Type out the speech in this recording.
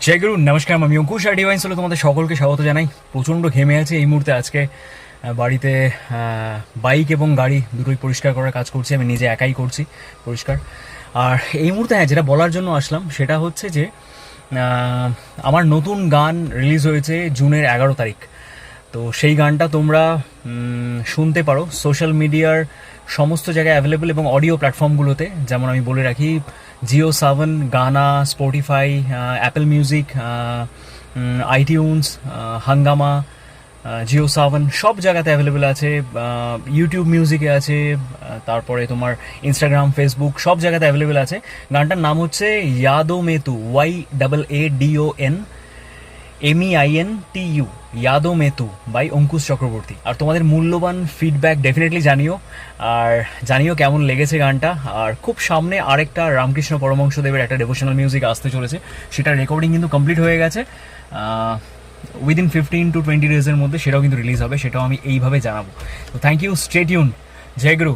জয় গুরু, নমস্কার। আমি অঙ্কুশ আর ডিভাইন সোলে তোমাদের সকলকে স্বাগত জানাই। প্রচণ্ড ঘেমে আছে এই মুহূর্তে। আজকে বাড়িতে বাইক এবং গাড়ি দুটোই পরিষ্কার করার কাজ করছি, আমি নিজে একাই করছি পরিষ্কার। আর এই মুহূর্তে যেটা বলার জন্য আসলাম সেটা হচ্ছে যে আমার নতুন গান রিলিজ হয়েছে জুনের 11 তারিখ। তো সেই গানটা তোমরা শুনতে পারো সোশ্যাল মিডিয়ার সমস্ত জায়গায় অ্যাভেলেবেল এবং অডিও প্ল্যাটফর্মগুলোতে। যেমন আমি বলে রাখি, জিও সাভন, গানা, স্পটিফাই, অ্যাপেল মিউজিক, আইটিউনস, হাঙ্গামা, জিও সাভন সব জায়গাতে অ্যাভেলেবেল আছে। ইউটিউব মিউজিকে আছে, তারপরে তোমার ইনস্টাগ্রাম, ফেসবুক সব জায়গাতে অ্যাভেলেবেল আছে। গানটার নাম হচ্ছে Yaadon Meintu, YAADON MEINTU, Yaadon Meintu by Ankush Chakraborty. আর তোমাদের মূল্যবান ফিডব্যাক ডেফিনেটলি জানিও, আর জানিও কেমন লেগেছে গানটা। আর খুব সামনে আরেকটা রামকৃষ্ণ পরমহংসদেবের একটা ডেভোশনাল মিউজিক আসতে চলেছে, সেটার রেকর্ডিং কিন্তু কমপ্লিট হয়ে গেছে। উইদিন 15 to 20 ডেজের মধ্যে সেটাও কিন্তু রিলিজ হবে, সেটাও আমি এইভাবে জানাবো। তো thank you, stay tune. Joy Guru.